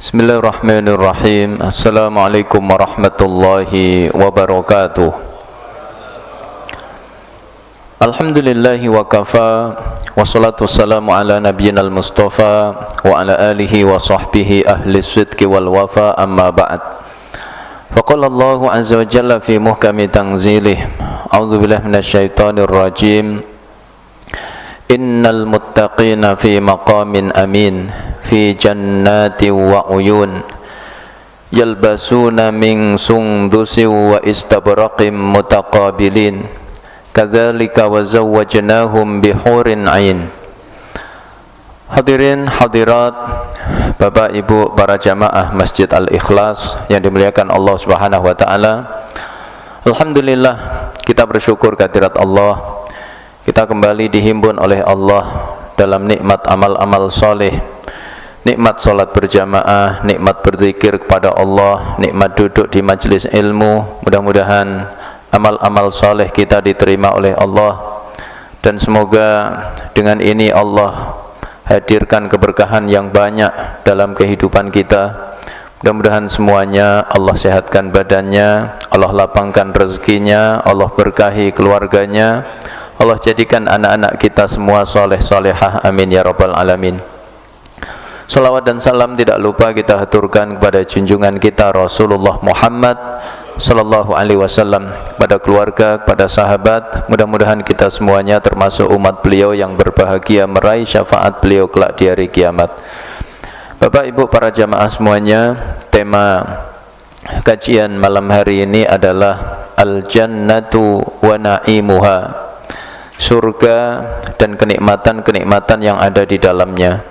Bismillahirrahmanirrahim. Assalamualaikum warahmatullahi wabarakatuh. Alhamdulillahi wa kafa, wassalatu wassalamu ala nabiyyinal mustafa wa ala alihi wa sahbihi ahli sidqi wal wafa, amma ba'd. Faqala Allahu azza wa jalla fi muhkami tanzilih, a'udzu billahi minasyaitonir rajim. Innal muttaqina fi maqamin amin, fi jannati wa uyun, yalbasuna min sundusi wa istabraqim mutaqabilin, kadzalika wa zawwajnahum bihurin ain. Hadirin hadirat, Bapak Ibu para jamaah Masjid Al-Ikhlas yang dimuliakan Allah Subhanahu wa taala. Alhamdulillah, kita bersyukur kehadirat Allah. Kita kembali dihimpun oleh Allah dalam nikmat amal-amal soleh, nikmat salat berjamaah, nikmat berzikir kepada Allah, nikmat duduk di majelis ilmu. Mudah-mudahan amal-amal soleh kita diterima oleh Allah, dan semoga dengan ini Allah hadirkan keberkahan yang banyak dalam kehidupan kita. Mudah-mudahan semuanya Allah sehatkan badannya, Allah lapangkan rezekinya, Allah berkahi keluarganya, Allah jadikan anak-anak kita semua soleh solehah, amin ya rabbal alamin. Salawat dan salam tidak lupa kita haturkan kepada junjungan kita Rasulullah Muhammad sallallahu alaihi wasallam, kepada keluarga, kepada sahabat. Mudah-mudahan kita semuanya termasuk umat beliau yang berbahagia meraih syafaat beliau kelak di hari kiamat. Bapak Ibu para jamaah semuanya, tema kajian malam hari ini adalah Al-Jannatu wa Na'imuha, surga dan kenikmatan-kenikmatan yang ada di dalamnya.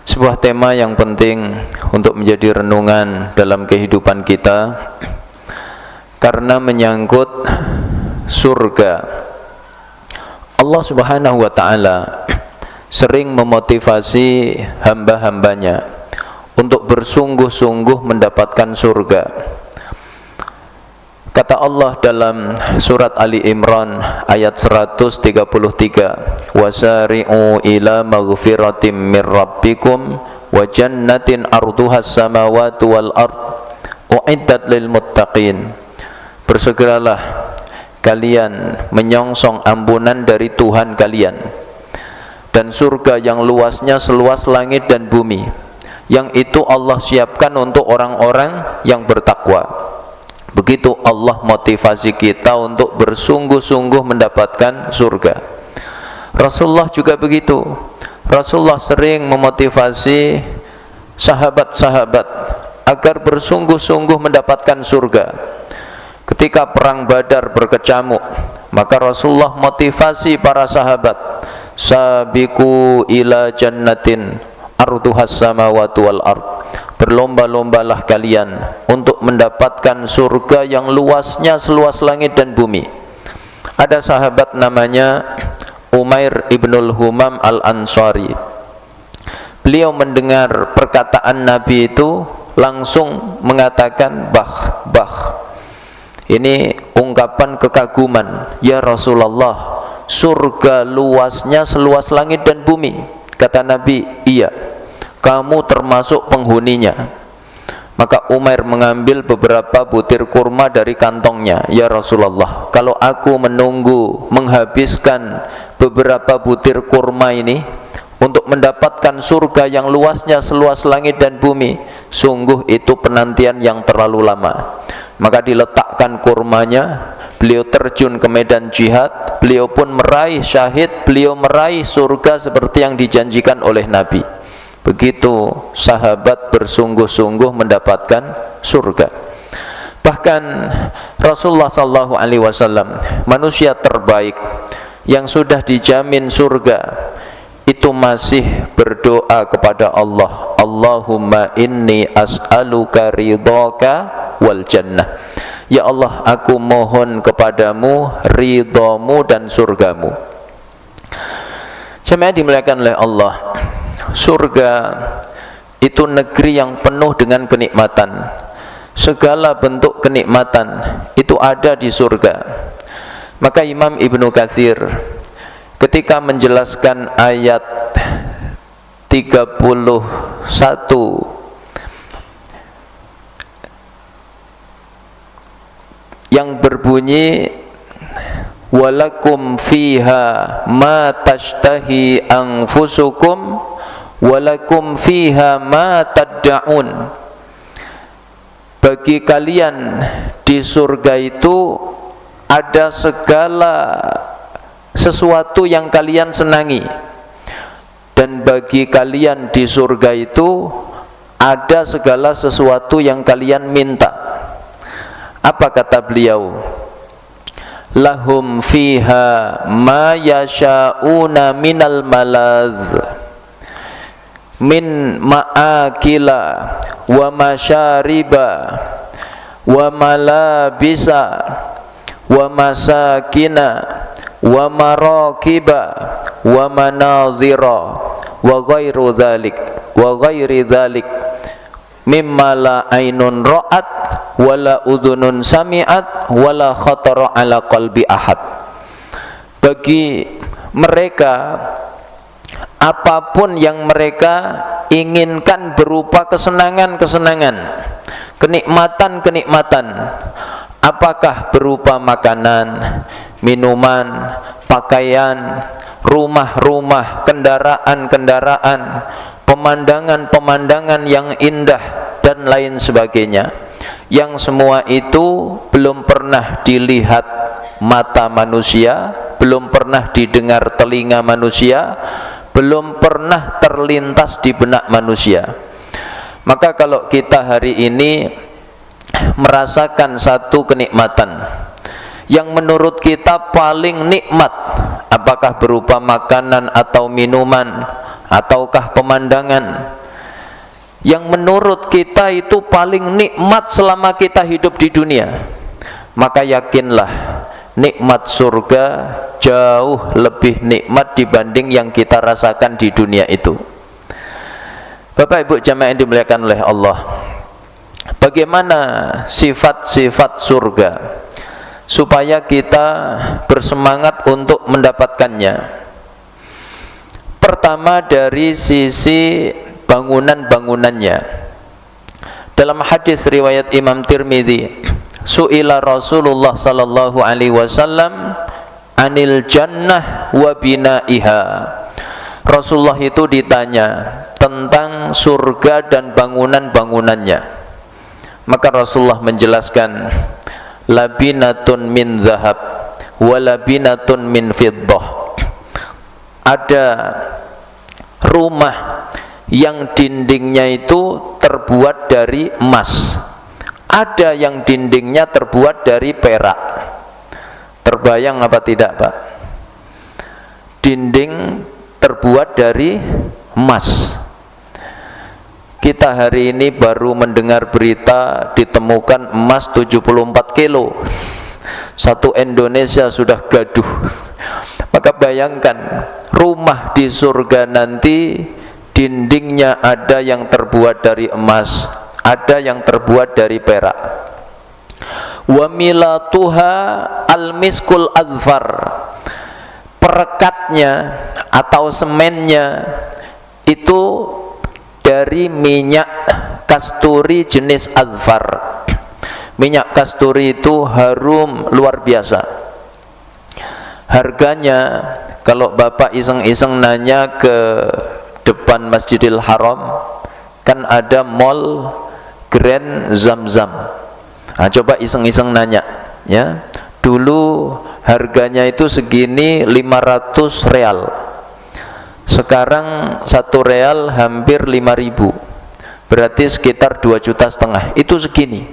Sebuah tema yang penting untuk menjadi renungan dalam kehidupan kita, karena menyangkut surga. Allah Subhanahu wa ta'ala sering memotivasi hamba-hambanya untuk bersungguh-sungguh mendapatkan surga. Kata Allah dalam surat Ali Imran ayat 133, wasari'u ila maghfiratim mir rabbikum wa jannatin arduhas samawati wal ard uiddat lil muttaqin. Bersegeralah kalian menyongsong ampunan dari Tuhan kalian dan surga yang luasnya seluas langit dan bumi, yang itu Allah siapkan untuk orang-orang yang bertakwa. Begitu Allah motivasi kita untuk bersungguh-sungguh mendapatkan surga. Rasulullah juga begitu. Rasulullah sering memotivasi sahabat-sahabat agar bersungguh-sungguh mendapatkan surga. Ketika perang Badar berkecamuk, maka Rasulullah motivasi para sahabat, sabiqu ila jannatin arduhas samawati wal ard, berlomba-lombalah kalian untuk mendapatkan surga yang luasnya seluas langit dan bumi. Ada sahabat namanya Umair ibnul Humam al-Ansari. Beliau mendengar perkataan Nabi itu langsung mengatakan bah, bah. Ini ungkapan kekaguman. Ya Rasulullah, surga luasnya seluas langit dan bumi. Kata Nabi, iya, kamu termasuk penghuninya. Maka Umair mengambil beberapa butir kurma dari kantongnya. Ya Rasulullah, kalau aku menunggu menghabiskan beberapa butir kurma ini untuk mendapatkan surga yang luasnya seluas langit dan bumi, sungguh itu penantian yang terlalu lama. Maka diletakkan kurmanya, beliau terjun ke medan jihad, beliau pun meraih syahid, beliau meraih surga seperti yang dijanjikan oleh Nabi. Begitu sahabat bersungguh-sungguh mendapatkan surga. Bahkan Rasulullah sallallahu alaihi wasallam, manusia terbaik yang sudah dijamin surga, itu masih berdoa kepada Allah, Allahumma inni as'aluka ridhaka wal jannah. Ya Allah, aku mohon kepadamu ridhamu dan surgamu. Jemaah dimuliakan oleh Allah, surga itu negeri yang penuh dengan kenikmatan. Segala bentuk kenikmatan itu ada di surga. Maka Imam Ibnu Katsir ketika menjelaskan ayat 31 berbunyi walakum fiha ma tashtahi anfusukum walakum fiha ma tad'un. Bagi kalian di surga itu ada segala sesuatu yang kalian senangi, dan bagi kalian di surga itu ada segala sesuatu yang kalian minta. Apa kata beliau? Lahum fiha ma yasha'una minal malaz min ma'akila wa masyariba wa malabisa wa masakina wa marakiba wa manadhira wa ghairi dhalik mimma la ainun ra'at wala udhunun sami'at wala khatara ala qalbi ahad. Bagi mereka apapun yang mereka inginkan berupa kesenangan-kesenangan, kenikmatan-kenikmatan, apakah berupa makanan, minuman, pakaian, rumah-rumah, kendaraan-kendaraan, pemandangan-pemandangan yang indah dan lain sebagainya, yang semua itu belum pernah dilihat mata manusia, belum pernah didengar telinga manusia, belum pernah terlintas di benak manusia. Maka kalau kita hari ini merasakan satu kenikmatan yang menurut kita paling nikmat, apakah berupa makanan atau minuman ataukah pemandangan yang menurut kita itu paling nikmat selama kita hidup di dunia, maka yakinlah nikmat surga jauh lebih nikmat dibanding yang kita rasakan di dunia itu. Bapak Ibu jamaah yang dimuliakan oleh Allah, bagaimana sifat-sifat surga supaya kita bersemangat untuk mendapatkannya? Pertama, dari sisi bangunan-bangunannya. Dalam hadis riwayat Imam Tirmidzi, su'ila Rasulullah sallallahu alaihi wasallam anil jannah wa binaiha. Rasulullah itu ditanya tentang surga dan bangunan-bangunannya. Maka Rasulullah menjelaskan, labinatun min zahab wa labinatun min fiddah. Ada rumah yang dindingnya itu terbuat dari emas, ada yang dindingnya terbuat dari perak. Terbayang apa tidak, Pak? Dinding terbuat dari emas. Kita hari ini baru mendengar berita ditemukan emas 74 kilo. Satu Indonesia sudah gaduh. Maka bayangkan, rumah di surga nanti dindingnya ada yang terbuat dari emas, ada yang terbuat dari perak. Wa milatuha al-miskul azfar. Perekatnya atau semennya itu dari minyak kasturi jenis azfar. Minyak kasturi itu harum luar biasa. Harganya, kalau Bapak iseng-iseng nanya ke depan Masjidil Haram, kan ada mall Grand Zamzam. Nah, coba iseng-iseng nanya, ya. Dulu harganya itu segini 500 real. Sekarang 1 real hampir 5.000. Berarti sekitar 2,5 juta. Itu segini.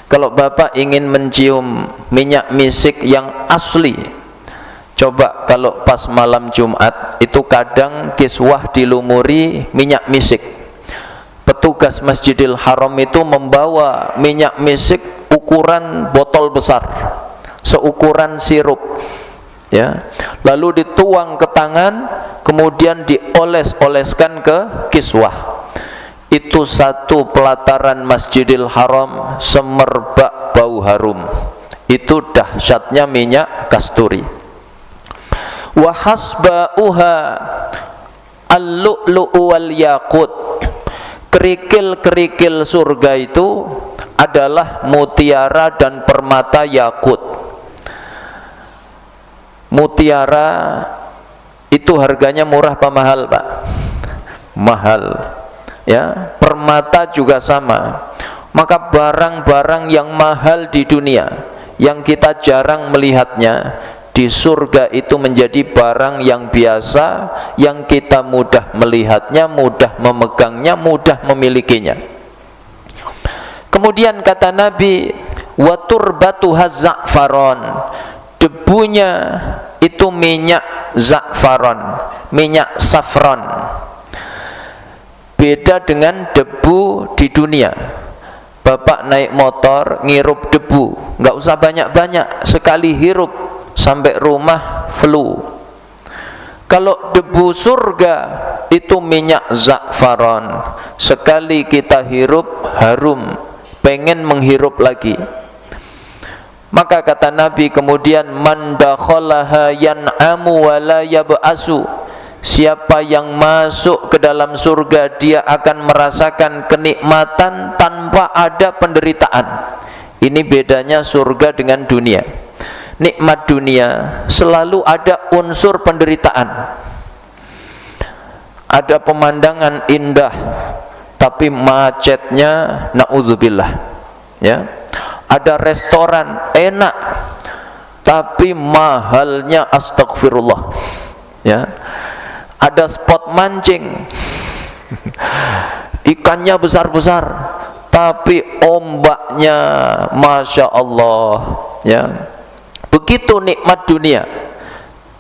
Kalau Bapak ingin mencium minyak misik yang asli, coba kalau pas malam Jumat itu kadang kiswah dilumuri minyak misik. Petugas Masjidil Haram itu membawa minyak misik ukuran botol besar, seukuran sirup, ya. Lalu dituang ke tangan, kemudian dioles-oleskan ke kiswah. Itu satu pelataran Masjidil Haram semerbak bau harum. Itu dahsyatnya minyak kasturi. Wa hasba'uha al-lu'lu'u wal yaqut. Kerikil-kerikil surga itu adalah mutiara dan permata yakut. Mutiara itu harganya murah apa mahal, Pak? Mahal. Ya, permata juga sama. Maka barang-barang yang mahal di dunia yang kita jarang melihatnya, di surga itu menjadi barang yang biasa, yang kita mudah melihatnya, mudah memegangnya, mudah memilikinya. Kemudian kata Nabi, wa turbatuha za'faron, debunya itu minyak za'faron, minyak safron. Beda dengan debu di dunia. Bapak naik motor ngirup debu, nggak usah banyak-banyak, sekali hirup sampai rumah flu. Kalau debu surga itu minyak za'faron, sekali kita hirup harum, pengen menghirup lagi. Maka kata Nabi kemudian, man dakhalaha yan'amu wa la yab'asu, siapa yang masuk ke dalam surga dia akan merasakan kenikmatan tanpa ada penderitaan. Ini bedanya surga dengan dunia. Nikmat dunia selalu ada unsur penderitaan. Ada pemandangan indah tapi macetnya naudzubillah, ya. Ada restoran enak tapi mahalnya astagfirullah, ya. Ada spot mancing ikannya besar-besar tapi ombaknya masya Allah, ya. Begitu nikmat dunia,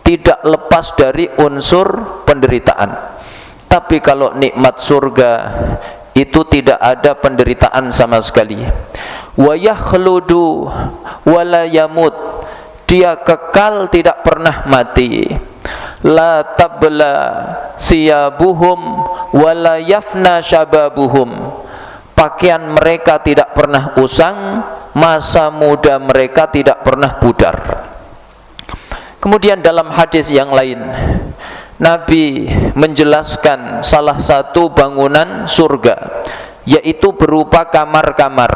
tidak lepas dari unsur penderitaan. Tapi kalau nikmat surga itu tidak ada penderitaan sama sekali. Wa yakhludu wa la yamut, dia kekal tidak pernah mati. La tabla siyabuhum wa la yafna syababuhum, pakaian mereka tidak pernah usang, masa muda mereka tidak pernah pudar. Kemudian dalam hadis yang lain Nabi menjelaskan salah satu bangunan surga, yaitu berupa kamar-kamar.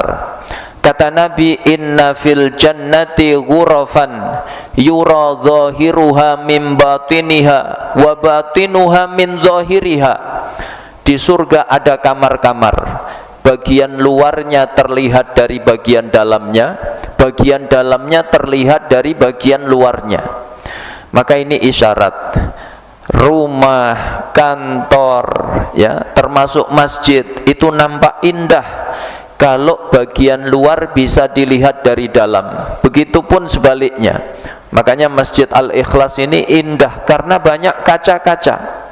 Kata Nabi, inna fil jannati ghurafan yura zahiruha min batiniha wa batinuha min zahiriha. Di surga ada kamar-kamar, bagian luarnya terlihat dari bagian dalamnya, bagian dalamnya terlihat dari bagian luarnya. Maka ini isyarat rumah, kantor, ya, termasuk masjid itu nampak indah kalau bagian luar bisa dilihat dari dalam. Begitupun sebaliknya. Makanya Masjid Al-Ikhlas ini indah karena banyak kaca-kaca.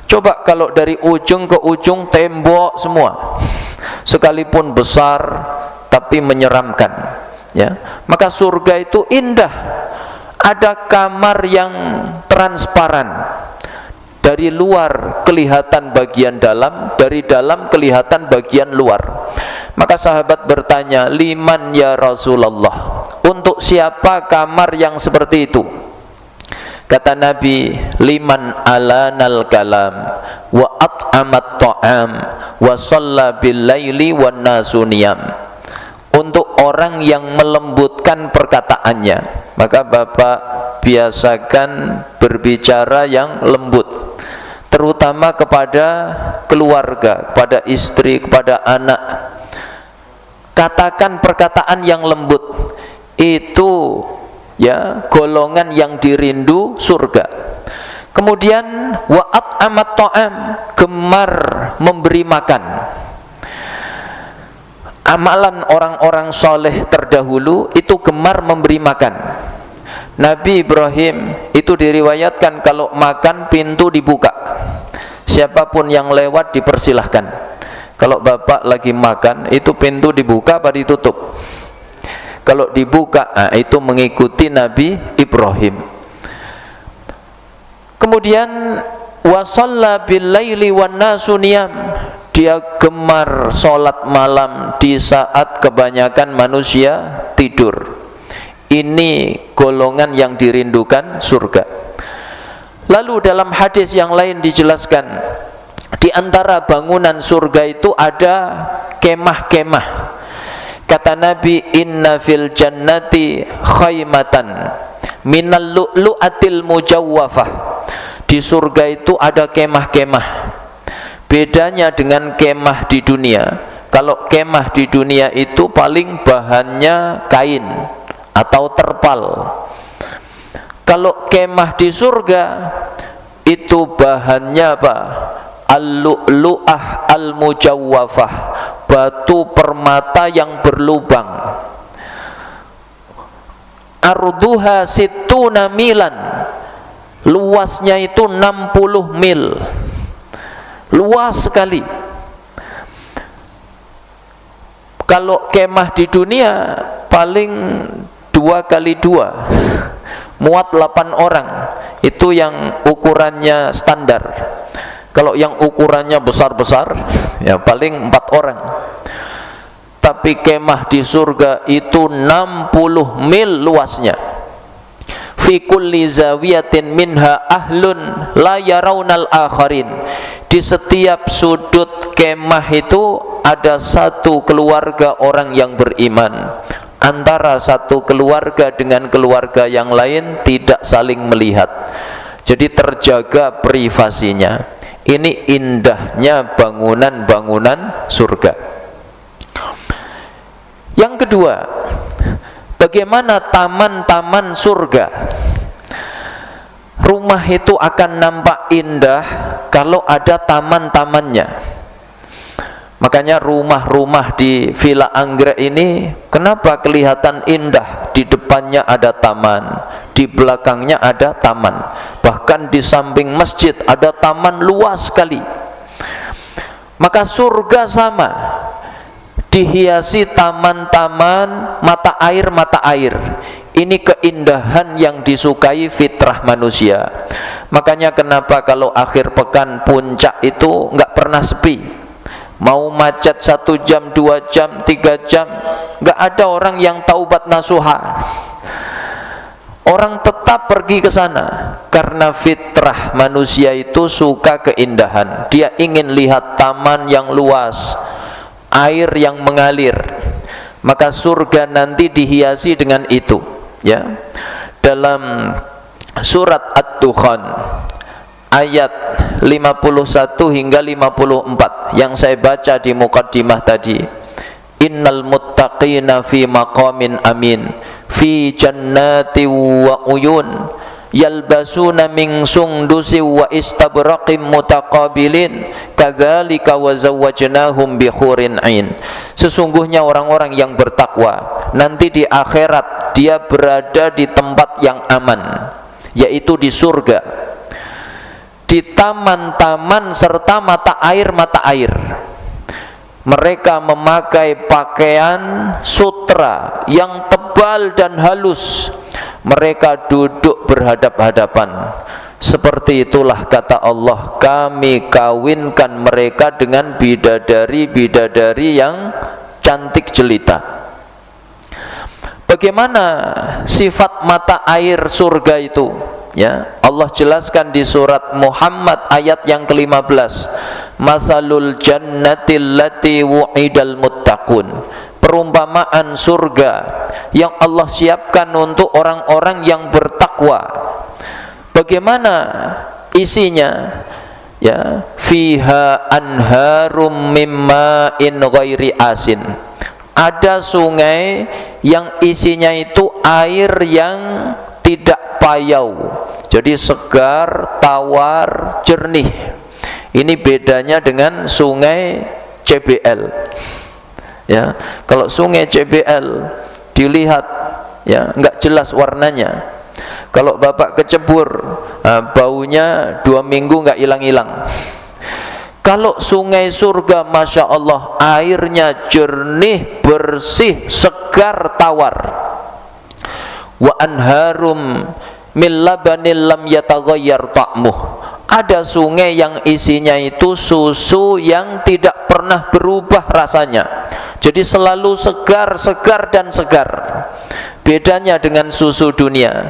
Coba kalau dari ujung ke ujung tembok semua, sekalipun besar tapi menyeramkan, ya. Maka surga itu indah. Ada kamar yang transparan, dari luar kelihatan bagian dalam, dari dalam kelihatan bagian luar. Maka sahabat bertanya, liman ya Rasulullah, untuk siapa kamar yang seperti itu? Kata Nabi, liman alanal kalam wa at'amat ta'am wa shalla bil laili wan nasu niyam, untuk orang yang melembutkan perkataannya. Maka Bapak biasakan berbicara yang lembut, terutama kepada keluarga, kepada istri, kepada anak. Katakan perkataan yang lembut. Itu, ya, golongan yang dirindu surga. Kemudian wa'at amat ta'am, gemar memberi makan. Amalan orang-orang soleh terdahulu itu gemar memberi makan. Nabi Ibrahim itu diriwayatkan kalau makan pintu dibuka, siapapun yang lewat dipersilahkan. Kalau bapak lagi makan itu pintu dibuka apa ditutup? Kalau dibuka, itu mengikuti Nabi Ibrahim. Kemudian wasalla bil laili wan nasu niyam, dia gemar sholat malam di saat kebanyakan manusia tidur. Ini golongan yang dirindukan surga. Lalu dalam hadis yang lain dijelaskan, di antara bangunan surga itu ada kemah-kemah. Kata Nabi, inna fil jannati khaymatan minal lu'lu'atil mujawwafah. Di surga itu ada kemah-kemah. Bedanya dengan kemah di dunia, kalau kemah di dunia itu paling bahannya kain atau terpal. Kalau kemah di surga itu bahannya apa? Al-lu'lu'ah al-mujawwafah, batu permata yang berlubang. Arduha sittuna milan, luasnya itu 60 mil, luas sekali. Kalau kemah di dunia paling 2x2, muat 8 orang, itu yang ukurannya standar. Kalau yang ukurannya besar-besar, ya paling 4 orang. Tapi kemah di surga itu 60 mil luasnya. Fi kulli zawiyatin minha ahlun la yarawnal akharin. Di setiap sudut kemah itu ada satu keluarga orang yang beriman. Antara satu keluarga dengan keluarga yang lain tidak saling melihat. Jadi terjaga privasinya. Ini indahnya bangunan-bangunan surga. Yang kedua, bagaimana taman-taman surga? Rumah itu akan nampak indah kalau ada taman-tamannya. Makanya rumah-rumah di Villa Anggrek ini kenapa kelihatan indah? Di depannya ada taman, di belakangnya ada taman, bahkan di samping masjid ada taman luas sekali. Maka surga sama, dihiasi taman-taman, mata air. Ini keindahan yang disukai fitrah manusia. Makanya kenapa kalau akhir pekan puncak itu nggak pernah sepi. Mau macet 1 jam, 2 jam, 3 jam, nggak ada orang yang taubat nasuha. Orang tetap pergi ke sana karena fitrah manusia itu suka keindahan. Dia ingin lihat taman yang luas, air yang mengalir. Maka surga nanti dihiasi dengan itu, ya. Dalam surat Ad-Dukhan ayat 51 hingga 54 yang saya baca di muqaddimah tadi, innal muttaqina fi maqamin amin fi jannati wa uyun yalbasuna min sundusi wa istabraqim mutaqabilin kadzalika wa zawwajnahum bi hurin ain. Sesungguhnya orang-orang yang bertakwa nanti di akhirat dia berada di tempat yang aman, yaitu di surga, di taman-taman serta mata air. Mereka memakai pakaian sutra yang tebal dan halus. Mereka duduk berhadap-hadapan. Seperti itulah kata Allah, kami kawinkan mereka dengan bidadari-bidadari yang cantik jelita. Bagaimana sifat mata air surga itu? Ya, Allah jelaskan di surat Muhammad ayat yang ke-15. Masalul jannati allati wu'idal muttaqun. Perumpamaan surga yang Allah siapkan untuk orang-orang yang bertakwa. Bagaimana isinya? Ya, fiha anharum mimma in ghairi asin. Ada sungai yang isinya itu air yang tidak payau, jadi segar, tawar, jernih. Ini bedanya dengan sungai CBL. Ya, kalau sungai CBL dilihat, ya nggak jelas warnanya. Kalau bapak kecebur, baunya 2 minggu nggak hilang-hilang. Kalau sungai surga, masya Allah, airnya jernih, bersih, segar, tawar. Wa anharum min labanil lam yataghayyar ta'muh. Ada sungai yang isinya itu susu yang tidak pernah berubah rasanya. Jadi selalu segar, dan segar. Bedanya dengan susu dunia.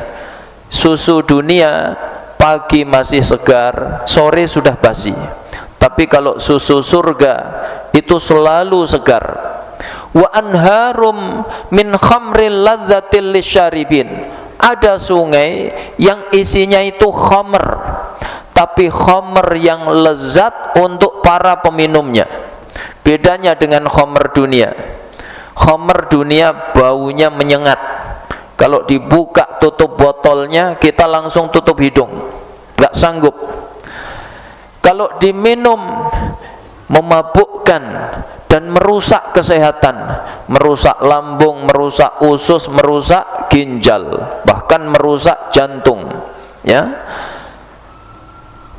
Susu dunia pagi masih segar, sore sudah basi. Tapi kalau susu surga itu selalu segar. wa anharum min khamril ladzatil lisyaribin. Ada sungai yang isinya itu khamr, tapi khamr yang lezat untuk para peminumnya. Bedanya dengan khamr dunia. Khamr dunia baunya menyengat. Kalau dibuka tutup botolnya, kita langsung tutup hidung, nggak sanggup. Kalau diminum, memabukkan dan merusak kesehatan, merusak lambung, merusak usus, merusak ginjal, bahkan merusak jantung, ya.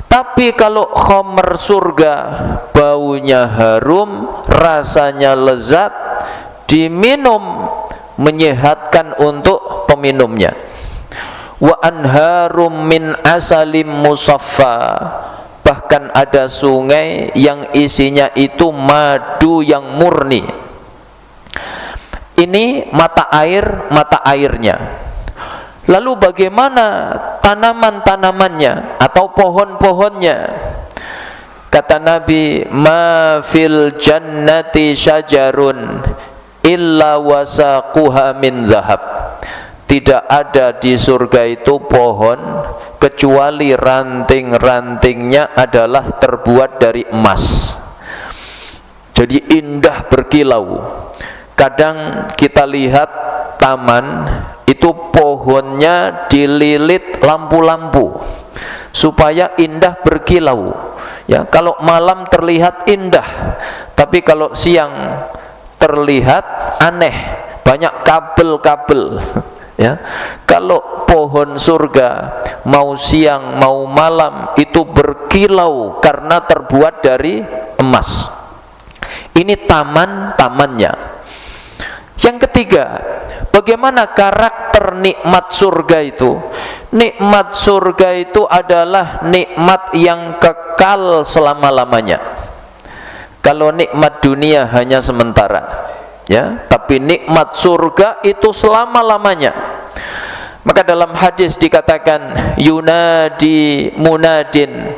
Tapi kalau khamr surga, baunya harum, rasanya lezat, diminum menyehatkan untuk peminumnya. Wa anharum min asalim musaffa. Bahkan ada sungai yang isinya itu madu yang murni. Ini mata airnya. Lalu bagaimana tanaman-tanamannya atau pohon-pohonnya? Kata Nabi, ma fil jannati syajarun illa wasaquha min zahab. Tidak ada di surga itu pohon kecuali ranting-rantingnya adalah terbuat dari emas. Jadi indah berkilau. Kadang kita lihat taman itu pohonnya dililit lampu-lampu supaya indah berkilau. Ya, kalau malam terlihat indah, tapi kalau siang terlihat aneh, banyak kabel-kabel. Ya, kalau pohon surga mau siang mau malam itu berkilau karena terbuat dari emas. Ini taman-tamannya. Yang ketiga, bagaimana karakter nikmat surga itu? Nikmat surga itu adalah nikmat yang kekal selama-lamanya. Kalau nikmat dunia hanya sementara, ya, tapi nikmat surga itu selama-lamanya. Maka dalam hadis dikatakan, yunadi munadin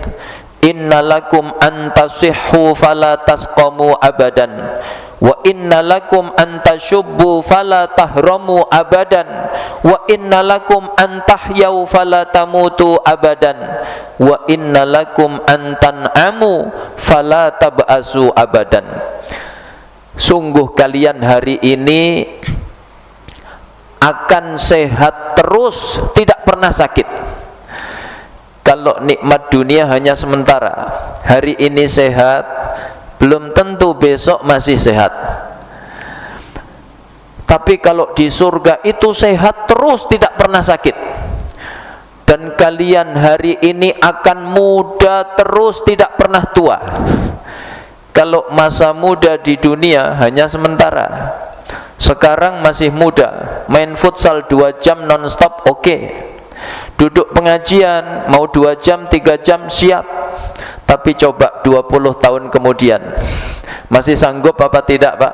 innalakum antasihhu fala tasqamu abadan wa innalakum antashubbu fala tahramu abadan wa innalakum antahyau fala tamutu abadan wa innalakum antan'amu fala tab'asu abadan. Sungguh kalian hari ini akan sehat terus, tidak pernah sakit. Kalau nikmat dunia hanya sementara, hari ini sehat, belum tentu besok masih sehat. Tapi kalau di surga itu sehat terus, tidak pernah sakit. Dan kalian hari ini akan muda terus, tidak pernah tua. Kalau masa muda di dunia hanya sementara. Sekarang masih muda, main futsal 2 jam non-stop oke. Duduk pengajian mau 2 jam 3 jam siap. Tapi coba 20 tahun kemudian, masih sanggup apa tidak, Pak?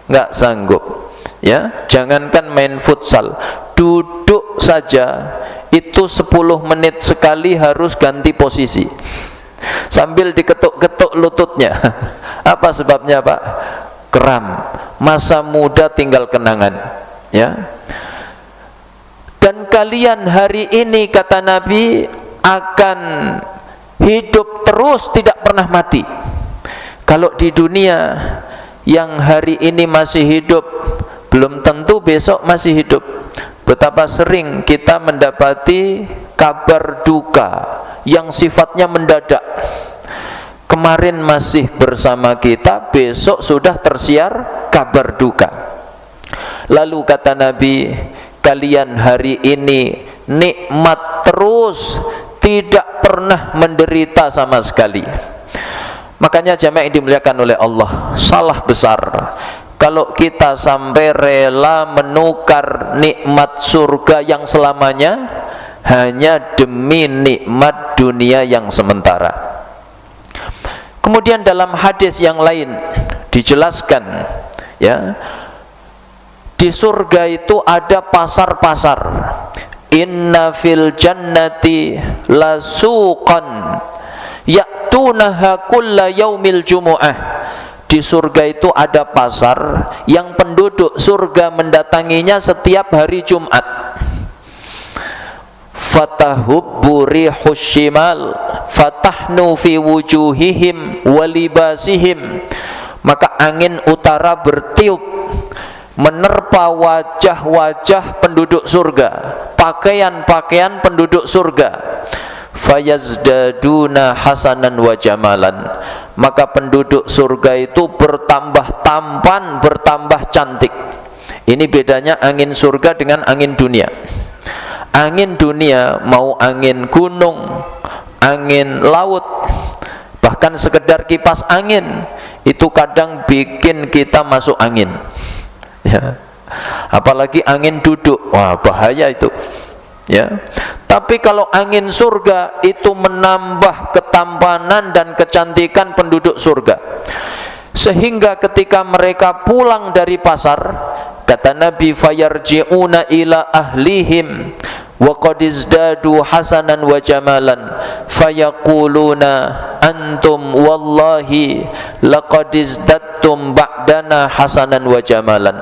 Enggak sanggup. Ya, jangankan main futsal, duduk saja itu 10 menit sekali harus ganti posisi. Sambil diketuk-ketuk lututnya. Apa sebabnya, Pak? Kram. Masa muda tinggal kenangan, ya. Dan kalian hari ini, kata Nabi, akan hidup terus, tidak pernah mati. Kalau di dunia yang hari ini masih hidup, belum tentu besok masih hidup. Betapa sering kita mendapati kabar duka yang sifatnya mendadak. Kemarin masih bersama kita, besok sudah tersiar kabar duka. Lalu kata Nabi, kalian hari ini nikmat terus, tidak pernah menderita sama sekali. Makanya jamaah yang dimuliakan oleh Allah, salah besar kalau kita sampai rela menukar nikmat surga yang selamanya hanya demi nikmat dunia yang sementara. Kemudian dalam hadis yang lain dijelaskan, ya, di surga itu ada pasar-pasar. Inna fil jannati lasuqan ya'tunaha kulla yaumil jumu'ah. di surga itu ada pasar yang penduduk surga mendatanginya setiap hari Jumat. Fatahubbu rihus shimal fatahnu fi wujuhihim walibasihim, maka angin utara bertiup menerpa wajah-wajah penduduk surga, pakaian-pakaian penduduk surga. Fayazdaduna hasanan wa jamalan, maka penduduk surga itu bertambah tampan, bertambah cantik. Ini bedanya angin surga dengan angin dunia. Angin dunia mau angin gunung, angin laut, bahkan sekedar kipas angin itu kadang bikin kita masuk angin, ya. Apalagi angin duduk, wah bahaya itu, ya. Tapi kalau angin surga itu menambah ketampanan dan kecantikan penduduk surga, sehingga ketika mereka pulang dari pasar, kata Nabi, fayarji'una ila ahlihim wa qad izdadu hasanan wa jamalan fayaquluna antum wallahi laqad izdattum ba'dana hasanan wa jamalan.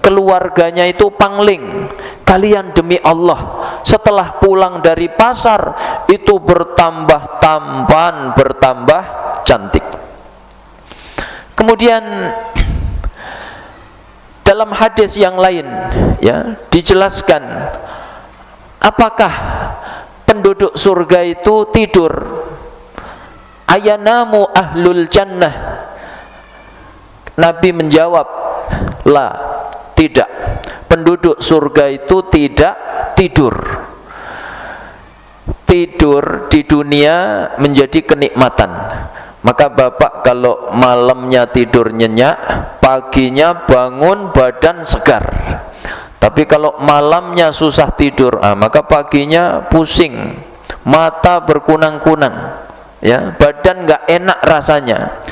Keluarganya itu pangling, kalian demi Allah setelah pulang dari pasar itu bertambah tampan, bertambah cantik. Kemudian dalam hadis yang lain, ya, dijelaskan apakah penduduk surga itu tidur. Ayanamu ahlul jannah. Nabi menjawab, la, tidak. Penduduk surga itu tidak tidur. Tidur di dunia menjadi kenikmatan. Maka bapak kalau malamnya tidur nyenyak, paginya bangun badan segar. Tapi kalau malamnya susah tidur, maka paginya pusing, mata berkunang-kunang, ya, badan nggak enak rasanya.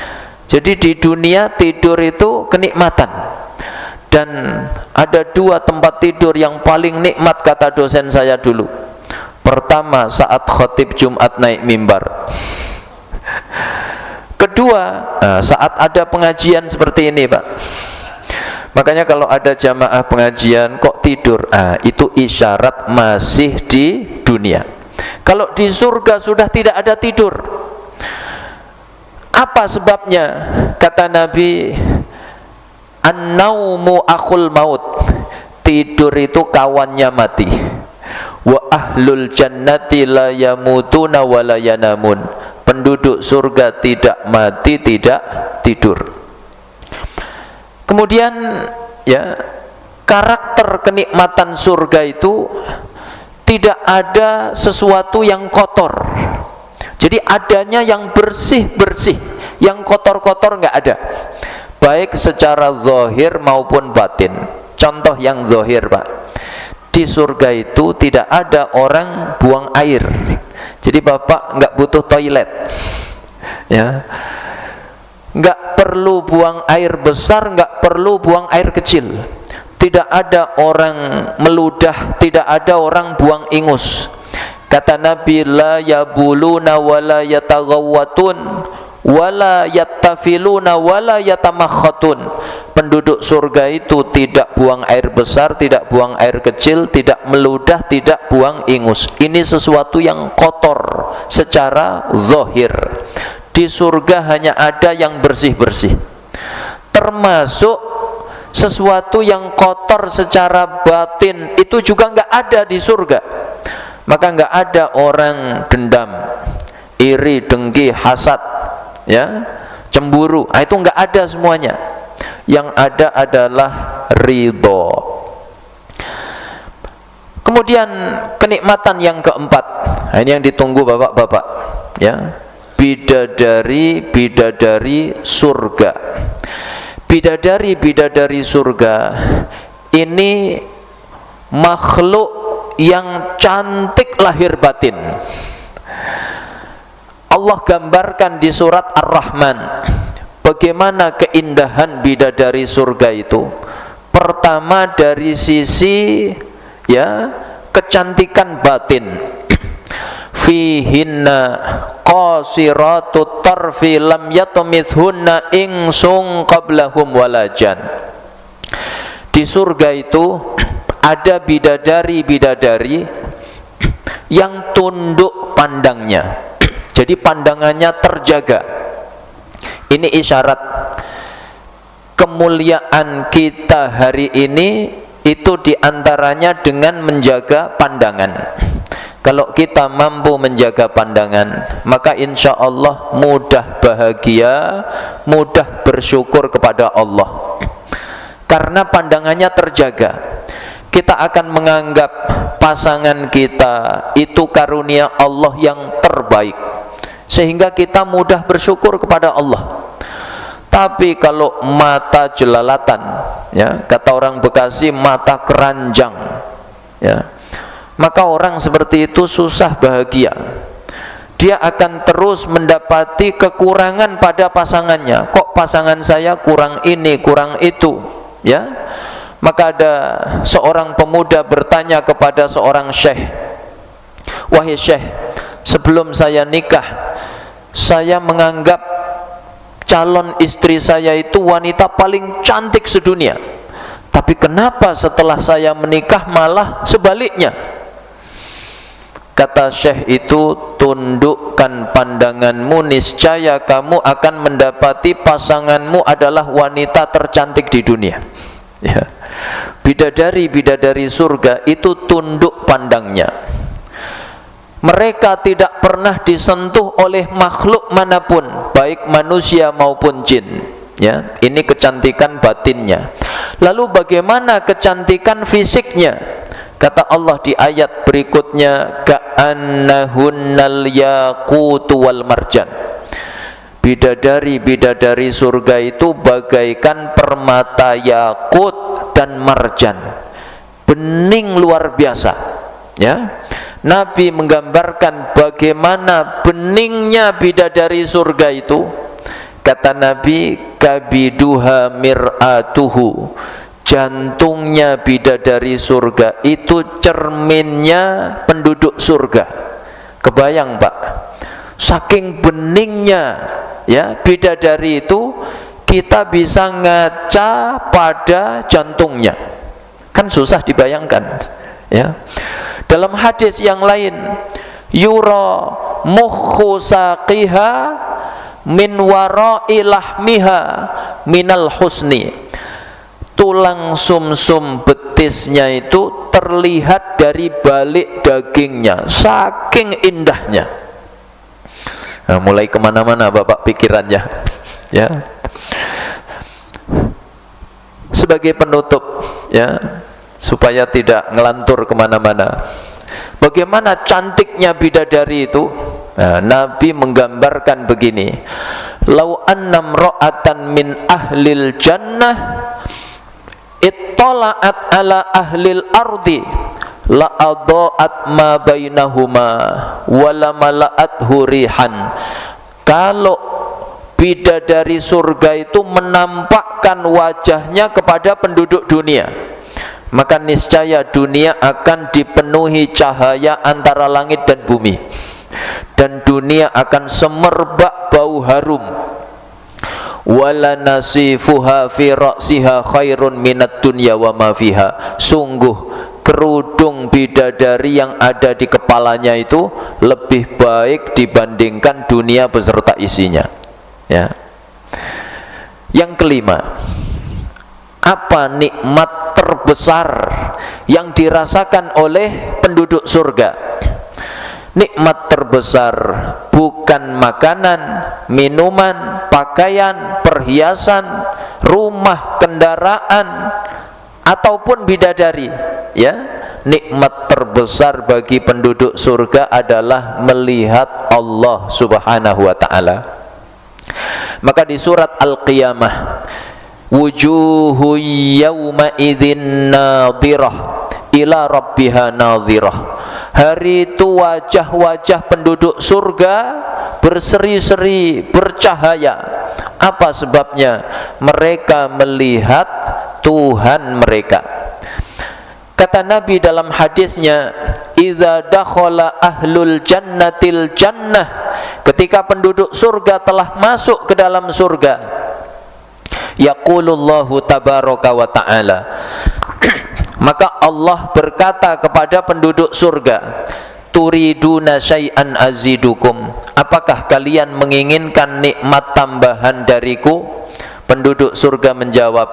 Jadi di dunia tidur itu kenikmatan. Dan ada dua tempat tidur yang paling nikmat kata dosen saya dulu. Pertama saat khotib Jumat naik mimbar. Kedua, saat ada pengajian seperti ini, Pak. Makanya kalau ada jamaah pengajian kok tidur, itu isyarat masih di dunia. Kalau di surga sudah tidak ada tidur. Apa sebabnya? Kata Nabi, an-naumu akhul maut. Tidur itu kawannya mati. Wa ahlul jannati la yamutuna wa la yanamun. Penduduk surga tidak mati, tidak tidur. Kemudian, ya, karakter kenikmatan surga itu tidak ada sesuatu yang kotor. Jadi adanya yang bersih-bersih, yang kotor-kotor nggak ada. Baik secara zahir maupun batin. Contoh yang zahir, Pak. Di surga itu tidak ada orang buang air. Jadi bapak nggak butuh toilet, ya, nggak perlu buang air besar, nggak perlu buang air kecil. Tidak ada orang meludah, tidak ada orang buang ingus. Kata Nabi, la yabuluna wala yataghawwatun wala yattafiluna wala yatamakhatun. Penduduk surga itu tidak buang air besar, tidak buang air kecil, tidak meludah, tidak buang ingus. Ini sesuatu yang kotor secara zahir. Di surga hanya ada yang bersih-bersih. Termasuk sesuatu yang kotor secara batin itu juga nggak ada di surga. Maka nggak ada orang dendam, iri, dengki, hasad, ya, cemburu. Itu nggak ada semuanya. Yang ada adalah ridho. Kemudian kenikmatan yang keempat, ini yang ditunggu bapak-bapak, ya, bidadari surga. Bidadari surga ini makhluk yang cantik lahir batin. Allah gambarkan di surat Ar-Rahman bagaimana keindahan bidadari surga itu. Pertama dari sisi, ya, kecantikan batin. fihinna qasiratut tarfi lam yatumithunna insun qablahum walajan. Di surga itu ada bidadari-bidadari yang tunduk pandangnya, jadi pandangannya terjaga. Ini isyarat kemuliaan kita hari ini, itu diantaranya dengan menjaga pandangan. Kalau kita mampu menjaga pandangan, maka insya Allah mudah bahagia, mudah bersyukur kepada Allah. Karena pandangannya terjaga, kita akan menganggap pasangan kita itu karunia Allah yang terbaik, sehingga kita mudah bersyukur kepada Allah. Tapi kalau mata jelalatan, ya, kata orang Bekasi, mata keranjang, ya, maka orang seperti itu susah bahagia. Dia akan terus mendapati kekurangan pada pasangannya. Kok pasangan saya kurang ini, kurang itu, ya. Maka ada seorang pemuda bertanya kepada seorang syekh, "Wahai syekh, sebelum saya nikah, saya menganggap calon istri saya itu wanita paling cantik sedunia. Tapi kenapa setelah saya menikah malah sebaliknya?" Kata syekh itu, "Tundukkan pandanganmu, niscaya kamu akan mendapati pasanganmu adalah wanita tercantik di dunia." Ya. Bidadari-bidadari surga itu tunduk pandangnya. Mereka tidak pernah disentuh oleh makhluk manapun, baik manusia maupun jin. Ya, ini kecantikan batinnya. Lalu bagaimana kecantikan fisiknya? Kata Allah di ayat berikutnya, ka'annahunnal yaqutu wal marjan. Bidadari-bidadari surga itu bagaikan permata yakut dan marjan, bening luar biasa. Ya, Nabi menggambarkan bagaimana beningnya bidadari surga itu. Kata Nabi, kabiduha mir'atuhu, jantungnya bidadari surga itu cerminnya penduduk surga. Kebayang Pak, saking beningnya, ya, bidadari itu, kita bisa ngaca pada jantungnya. Kan susah dibayangkan, ya. Dalam hadis yang lain, yura mukhu saqiha min wara'i lahmiha minal husni. Tulang sumsum betisnya itu terlihat dari balik dagingnya, saking indahnya. Nah, mulai kemana-mana Bapak pikirannya, ya. Sebagai penutup, ya, supaya tidak ngelantur kemana-mana, bagaimana cantiknya bidadari itu. Nah, Nabi menggambarkan begini, lau annam ra'atan min ahlil jannah ittala'at ala ahlil ardi la adha'at ma bainahuma wa la mala'at hurihan. Kalau bidadari surga itu menampakkan wajahnya kepada penduduk dunia, maka niscaya dunia akan dipenuhi cahaya antara langit dan bumi, dan dunia akan semerbak bau harum. Wala nasifuha fi ra'siha khairun minat dunya wa ma fiha. Sungguh kerudung bidadari yang ada di kepalanya itu lebih baik dibandingkan dunia beserta isinya. Ya. Yang kelima, apa nikmat terbesar yang dirasakan oleh penduduk surga? Nikmat terbesar bukan makanan, minuman, pakaian, perhiasan, rumah, kendaraan, ataupun bidadari, ya. Nikmat terbesar bagi penduduk surga adalah melihat Allah Subhanahu wa ta'ala. Maka di surat Al-Qiyamah, wujuhu yawma idzin nadhirah ila rabbiha nadhirah. Hari itu wajah-wajah penduduk surga berseri-seri, bercahaya. Apa sebabnya? Mereka melihat Tuhan mereka. Kata Nabi dalam hadisnya, idza dakhala ahlul jannatil jannah, ketika penduduk surga telah masuk ke dalam surga, yaqulullahu tabaraka wa ta'ala, maka Allah berkata kepada penduduk surga, turiduna syai'an azidukum, apakah kalian menginginkan nikmat tambahan dariku? Penduduk surga menjawab,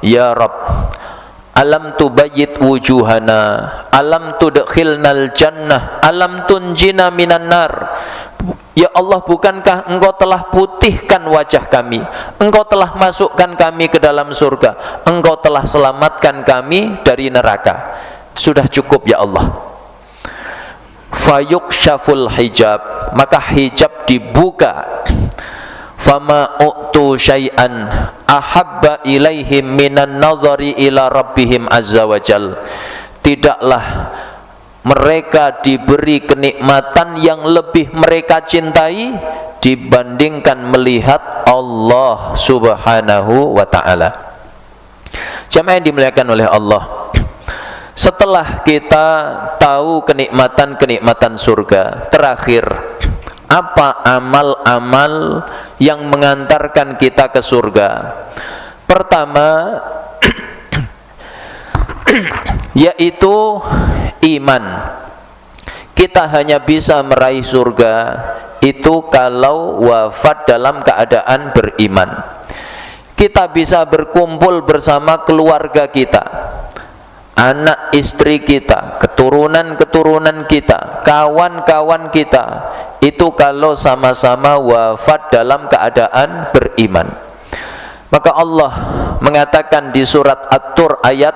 ya Rabb, alam tubayyit wujuhana, alam tudkhilnal jannah, alam tunjina minan nar. Ya Allah, bukankah engkau telah putihkan wajah kami, engkau telah masukkan kami ke dalam surga, engkau telah selamatkan kami dari neraka. Sudah cukup ya Allah. Fayukshaful hijab, maka hijab dibuka. Fama u'tu syai'an ahabba ilaihim minan nazari ila rabbihim azza wa jal, tidaklah mereka diberi kenikmatan yang lebih mereka cintai dibandingkan melihat Allah subhanahu wa ta'ala. Jamaah yang dimuliakan oleh Allah, setelah kita tahu kenikmatan-kenikmatan surga, terakhir, apa amal-amal yang mengantarkan kita ke surga? Pertama, yaitu iman. Kita hanya bisa meraih surga itu kalau wafat dalam keadaan beriman. Kita bisa berkumpul bersama keluarga kita, anak istri kita, keturunan-keturunan kita, kawan-kawan kita, itu kalau sama-sama wafat dalam keadaan beriman. Maka Allah mengatakan di surat At-Tur ayat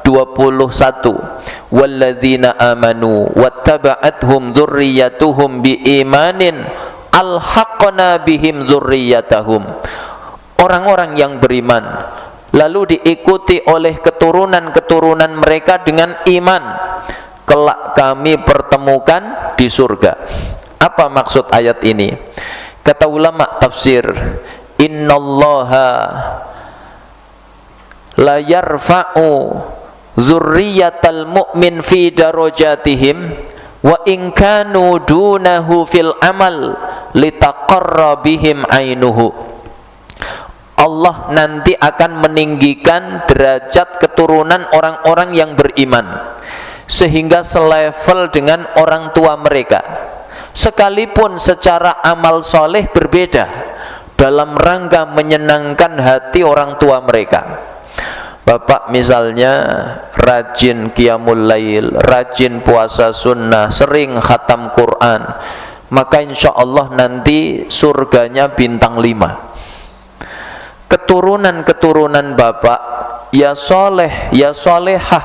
21, walladzina amanu wattaba'athum dzurriyyatuhum biimanin alhaqna bihim dzurriyyatahum. Orang-orang yang beriman lalu diikuti oleh keturunan-keturunan mereka dengan iman, kelak kami pertemukan di surga. Apa maksud ayat ini? Kata ulama tafsir, innallaha la yarfa'u dzurriyyatal mu'min fi darajatihim wa in kanu dunahu fil amal litaqarra bihim ainuhu. Allah nanti akan meninggikan derajat keturunan orang-orang yang beriman sehingga selevel dengan orang tua mereka, sekalipun secara amal soleh berbeda, dalam rangka menyenangkan hati orang tua mereka. Bapak misalnya rajin qiyamul lail, rajin puasa sunnah, sering khatam Quran, maka insya Allah nanti surganya bintang 5. Keturunan-keturunan bapak ya soleh, ya solehah,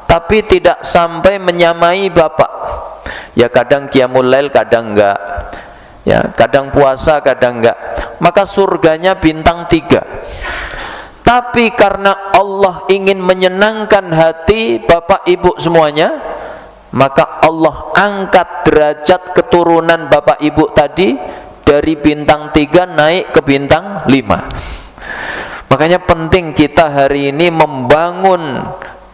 tapi tidak sampai menyamai bapak. Ya kadang qiyamul lail, kadang enggak, ya kadang puasa, kadang enggak, maka surganya bintang 3. Tapi karena Allah ingin menyenangkan hati bapak ibu semuanya, maka Allah angkat derajat keturunan bapak ibu tadi dari bintang 3 naik ke bintang 5. Makanya penting kita hari ini membangun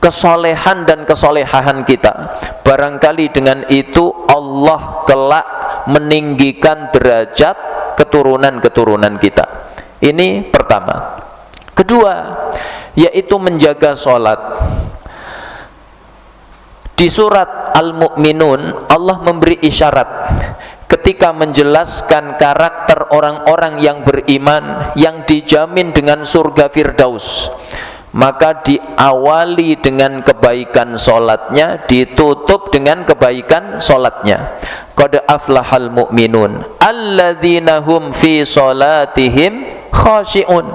kesolehan dan kesolehahan kita. Barangkali dengan itu Allah kelak meninggikan derajat keturunan-keturunan kita. Ini pertama. Kedua, yaitu menjaga sholat. Di surat Al-Mu'minun Allah memberi isyarat ketika menjelaskan karakter orang-orang yang beriman yang dijamin dengan surga Firdaus. Maka diawali dengan kebaikan sholatnya, ditutup dengan kebaikan sholatnya. Qad aflahal mu'minun alladzina hum fi sholatihim khashi'un.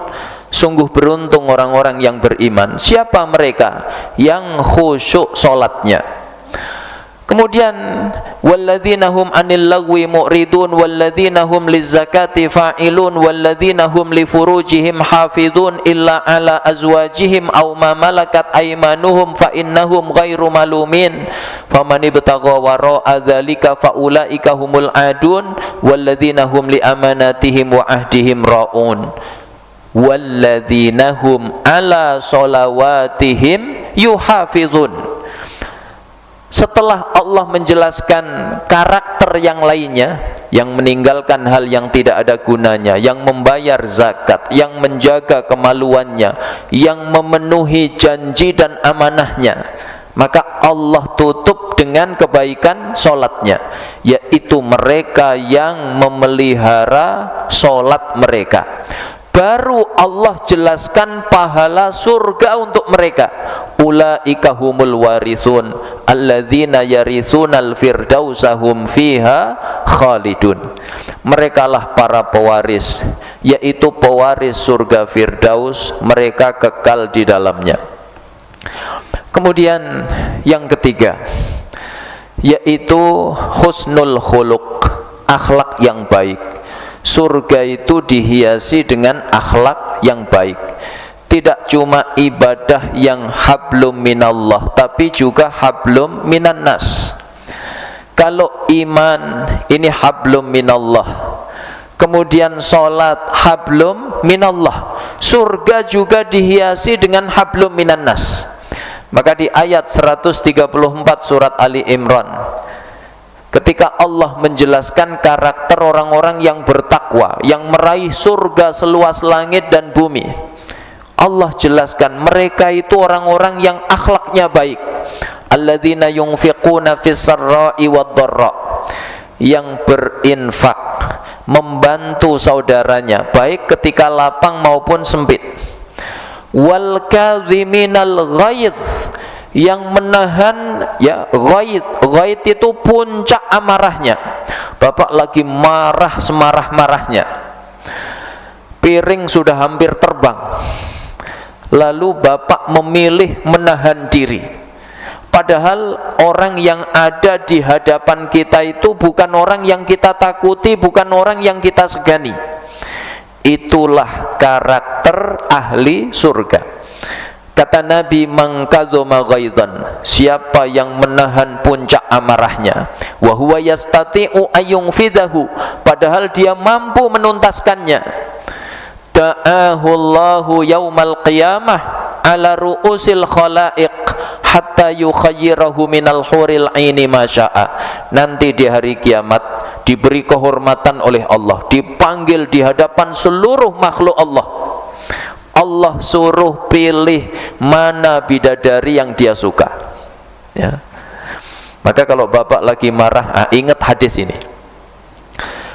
Sungguh beruntung orang-orang yang beriman. Siapa mereka? Yang khusyuk sholatnya. Kemudian walladzina hum 'anil lagwi mu'ridun walladzina hum lizzakati fa'ilun walladzina hum li furujihim hafizun illa 'ala azwajihim aw ma malakat aymanuhum fa innahum ghairu malumin faman ibtagha wara'a dzalika fa ulaika humul 'adun walladzina hum li amanatihim wa ahdihim ra'un walladzina hum 'ala sholawatihim yuhafizun. Setelah Allah menjelaskan karakter yang lainnya, yang meninggalkan hal yang tidak ada gunanya, yang membayar zakat, yang menjaga kemaluannya, yang memenuhi janji dan amanahnya, maka Allah tutup dengan kebaikan solatnya, yaitu mereka yang memelihara solat mereka. Baru Allah jelaskan pahala surga untuk mereka. Ulaika humul warithun alladzina yaritsunal firdausa hum fiha khalidun. Merekalah para pewaris, yaitu pewaris surga Firdaus, mereka kekal di dalamnya. Kemudian yang ketiga, yaitu husnul khuluq, akhlak yang baik. Surga itu dihiasi dengan akhlak yang baik. Tidak cuma ibadah yang hablum minallah, tapi juga hablum minan nas. Kalau iman ini hablum minallah, kemudian salat hablum minallah, surga juga dihiasi dengan hablum minan nas. Maka di ayat 134 surat Ali Imran, ketika Allah menjelaskan karakter orang-orang yang bertakwa, yang meraih surga seluas langit dan bumi, Allah jelaskan mereka itu orang-orang yang akhlaknya baik. Alladzina yunfiquna fis sarra'i wad dharra, yang berinfak, membantu saudaranya baik ketika lapang maupun sempit. Wal kaziminal ghaidz, yang menahan ghaidz itu puncak amarahnya. Bapak lagi marah semarah-marahnya, piring sudah hampir terbang, lalu bapak memilih menahan diri, padahal orang yang ada di hadapan kita itu bukan orang yang kita takuti, bukan orang yang kita segani. Itulah karakter ahli surga. Kata Nabi, man kadzama ghaidan, siapa yang menahan puncak amarahnya, wa huwa yastati'u ayyunfidahu, padahal dia mampu menuntaskannya, da'ahu Allahu yaumal qiyamah ala ru'usil khalaiq hatta yukhayyirahu minal huril aini ma syaa. Nanti di hari kiamat diberi kehormatan oleh Allah, dipanggil di hadapan seluruh makhluk Allah. Allah suruh pilih mana bidadari yang dia suka, ya. Maka kalau bapak lagi marah, ingat hadis ini.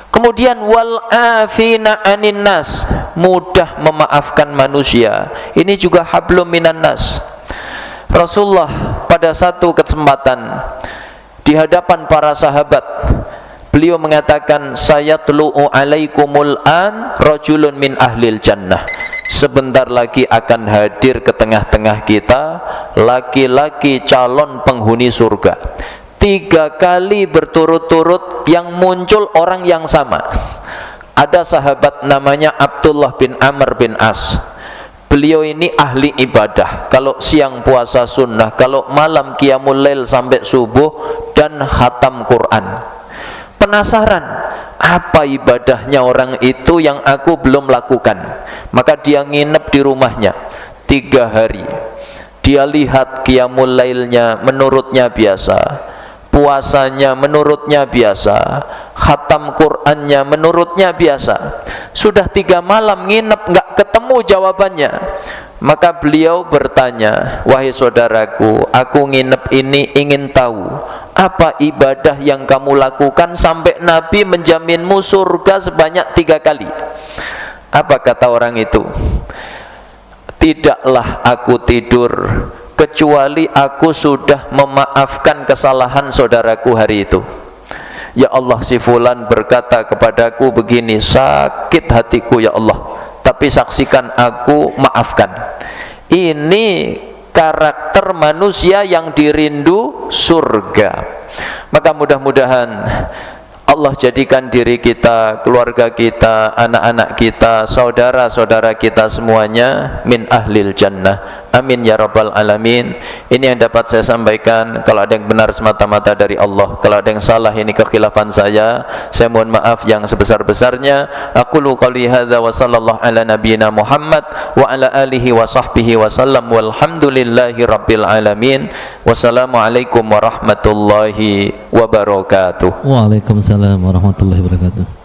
Kemudian wal afina anin nas, mudah memaafkan manusia, ini juga hablum minan nas. Rasulullah pada satu kesempatan di hadapan para sahabat, beliau mengatakan, sayatlu'u alaikumul an rajulun min ahlil jannah, sebentar lagi akan hadir ke tengah-tengah kita laki-laki calon penghuni surga. 3 kali berturut-turut yang muncul orang yang sama. Ada sahabat namanya Abdullah bin Amr bin As. Beliau ini ahli ibadah, kalau siang puasa sunnah, kalau malam qiyamul lail sampai subuh dan khatam Quran. Penasaran, apa ibadahnya orang itu yang aku belum lakukan? Maka dia nginep di rumahnya 3 hari. Dia lihat qiyamul lailnya menurutnya biasa, puasanya menurutnya biasa, khatam Qur'annya menurutnya biasa. Sudah 3 malam nginep, nggak ketemu jawabannya. Maka beliau bertanya, wahai saudaraku, aku nginep ini ingin tahu apa ibadah yang kamu lakukan sampai Nabi menjaminmu surga sebanyak 3 kali. Apa kata orang itu? Tidaklah aku tidur kecuali aku sudah memaafkan kesalahan saudaraku hari itu. Ya Allah, si fulan berkata kepadaku begini, sakit hatiku ya Allah, tapi saksikan aku maafkan. Ini karakter manusia yang dirindu surga. Maka mudah-mudahan Allah jadikan diri kita, keluarga kita, anak-anak kita, saudara-saudara kita semuanya min ahlil jannah, Amin ya rabbal alamin. Ini yang dapat saya sampaikan. Kalau ada yang benar semata-mata dari Allah, kalau ada yang salah ini kekhilafan saya mohon maaf yang sebesar-besarnya. Aqulu qouli hadza wa sallallahu ala nabiyyina Muhammad wa ala alihi wa sahbihi wa sallam walhamdulillahi rabbil alamin. Wassalamualaikum warahmatullahi wabarakatuh. Waalaikumsalam warahmatullahi wabarakatuh.